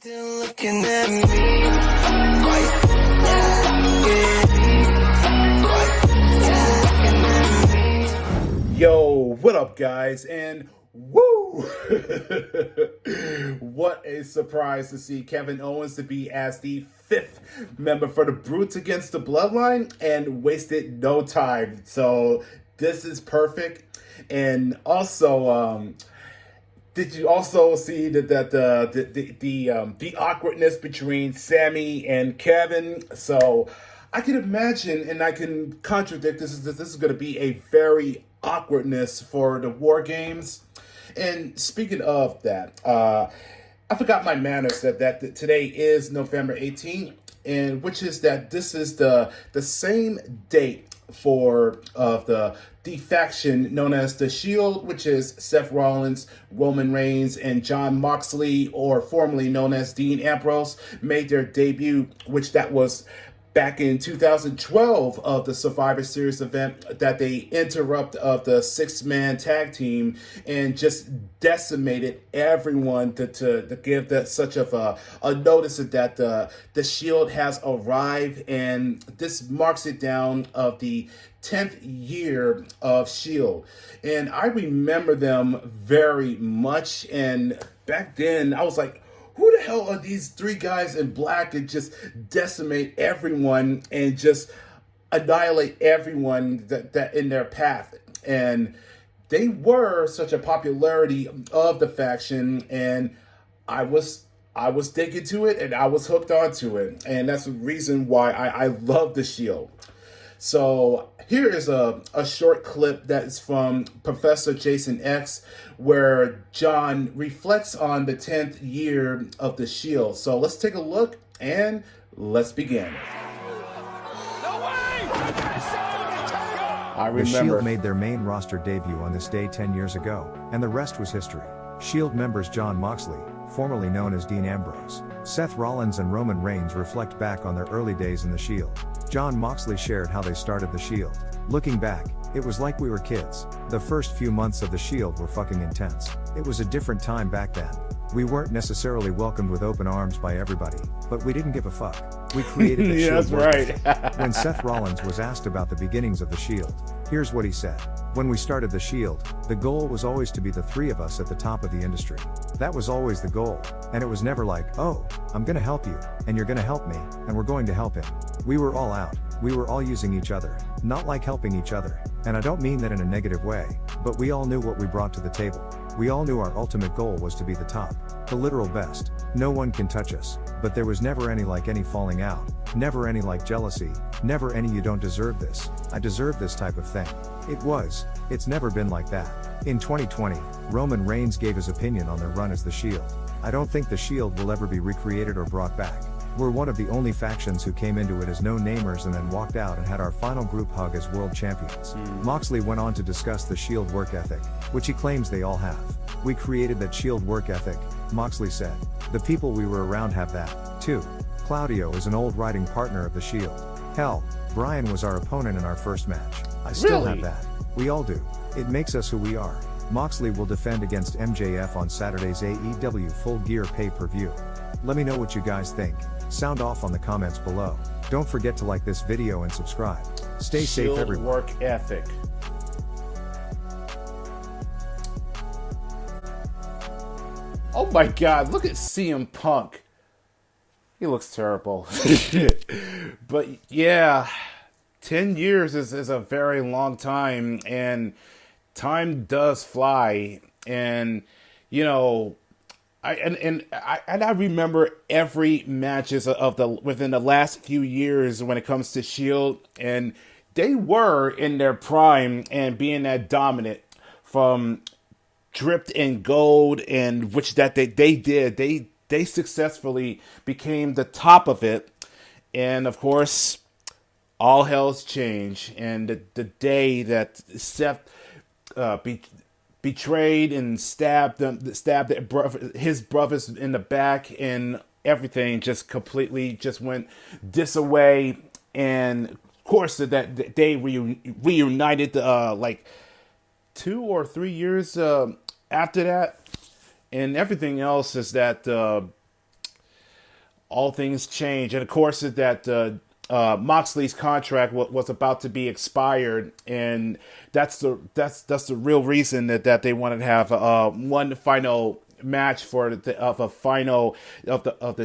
Still looking at me. Yo, what up, guys? And woo! What a surprise to see Kevin Owens to be as the 5th member for the Brutes against the Bloodline, and wasted no time. So this is perfect. And also, did you also see the awkwardness between Sammy and Kevin? So I can imagine, and I can contradict this. This is going to be a very awkwardness for the War Games. And speaking of that, I forgot my manners that today is November 18th, and which is that this is the same date for the faction known as the SHEILD, which is Seth Rollins, Roman Reigns, and Jon Moxley, or formerly known as Dean Ambrose, made their debut, which that was back in 2012 of the Survivor Series event that they interrupt of the 6-man tag team and just decimated everyone to give that such of a notice that the Shield has arrived, and this marks it down of the 10th year of Shield. And I remember them very much, and back then I was like, who the hell are these 3 guys in black, and just decimate everyone and just annihilate everyone that in their path? And they were such a popularity of the faction, and I was digging to it, and I was hooked onto it, and that's the reason why I love the Shield. So here is a short clip that is from Professor Jason X, where John reflects on the 10th year of the Shield. So let's take a look and let's begin. I remember. The SHEILD made their main roster debut on this day 10 years ago, and the rest was history. SHEILD members Jon Moxley, formerly known as Dean Ambrose, Seth Rollins and Roman Reigns reflect back on their early days in the SHEILD. Jon Moxley shared how they started the SHEILD. Looking back, it was like we were kids. The first few months of the SHEILD were fucking intense. It was a different time back then. We weren't necessarily welcomed with open arms by everybody, but we didn't give a fuck. We created the Yeah, SHEILD. that's right. When Seth Rollins was asked about the beginnings of the SHEILD, here's what he said. When we started the SHEILD, the goal was always to be the 3 of us at the top of the industry. That was always the goal, and it was never like, oh, I'm gonna help you, and you're gonna help me, and we're going to help him. We were all out. We were all using each other, not like helping each other. And I don't mean that in a negative way, but we all knew what we brought to the table. We all knew our ultimate goal was to be the top, the literal best. No one can touch us, but there was never any falling out, never any jealousy, never any you don't deserve this, I deserve this type of thing. It's never been like that. In 2020, Roman Reigns gave his opinion on their run as the SHEILD. I don't think the SHEILD will ever be recreated or brought back. We're one of the only factions who came into it as no-namers and then walked out and had our final group hug as world champions. Moxley went on to discuss the SHEILD work ethic, which he claims they all have. We created that SHEILD work ethic, Moxley said. The people we were around have that, too. Claudio is an old writing partner of the SHEILD. Hell, Brian was our opponent in our first match. I still have that. We all do. It makes us who we are. Moxley will defend against MJF on Saturday's AEW Full Gear pay-per-view. Let me know what you guys think. Sound off on the comments below. Don't forget to like this video and subscribe. Stay safe, everyone. Work ethic. Oh my God, look at CM Punk. He looks terrible. But yeah, 10 years is a very long time, and time does fly. And, you know, I remember every matches of within the last few years when it comes to SHEILD, and they were in their prime and being that dominant, from dripped in gold, and which that they did. They successfully became the top of it, and of course, all hell's changed. And the day that Seth betrayed and stabbed his brothers in the back, and everything just completely just went disarray. And of course, that they reunited like 2 or 3 years after that, and everything else is that all things change, and of course that Moxley's contract was about to be expired, and that's the real reason that they wanted to have one final match for the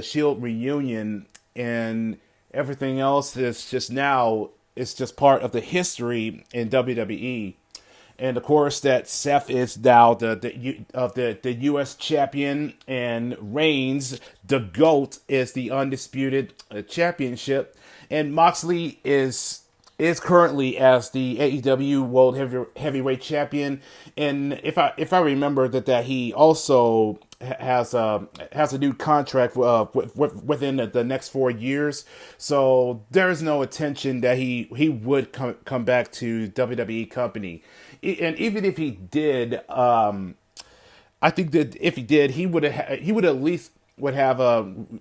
Shield reunion, and everything else is just now it's just part of the history in WWE. And of course, that Seth is now the U.S. champion, and Reigns, the GOAT, is the undisputed championship, and Moxley is currently as the AEW World Heavyweight Champion. And if I remember that he also has a new contract within the next 4 years, so there is no intention that he would come back to WWE company. And even if he did, I think that if he did, he would at least would have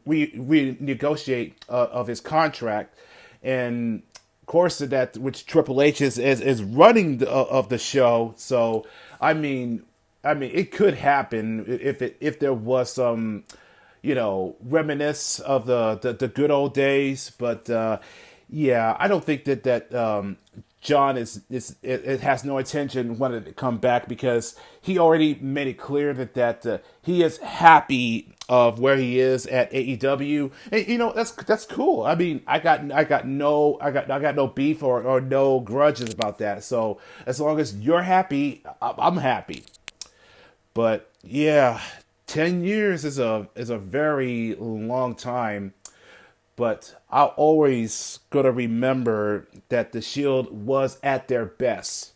renegotiate of his contract. And of course, that which Triple H is running of the show. So I mean, it could happen if there was some, reminisce of the good old days. But yeah, I don't think that John it has no intention wanted to come back, because he already made it clear that he is happy of where he is at AEW, and that's cool. I mean, I got no beef or no grudges about that. So as long as you're happy, I'm happy. But yeah, 10 years is a very long time. But I'll always gonna remember that the Shield was at their best.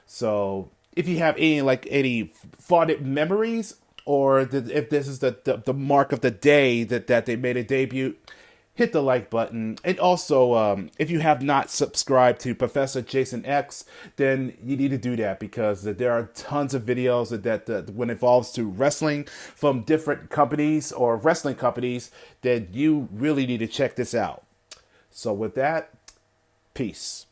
So if you have any fondant memories, or if this is the mark of the day that they made a debut, hit the like button. And also, if you have not subscribed to Professor Jason X, then you need to do that, because there are tons of videos that when it involves to wrestling from different companies or wrestling companies, that you really need to check this out. So with that, peace.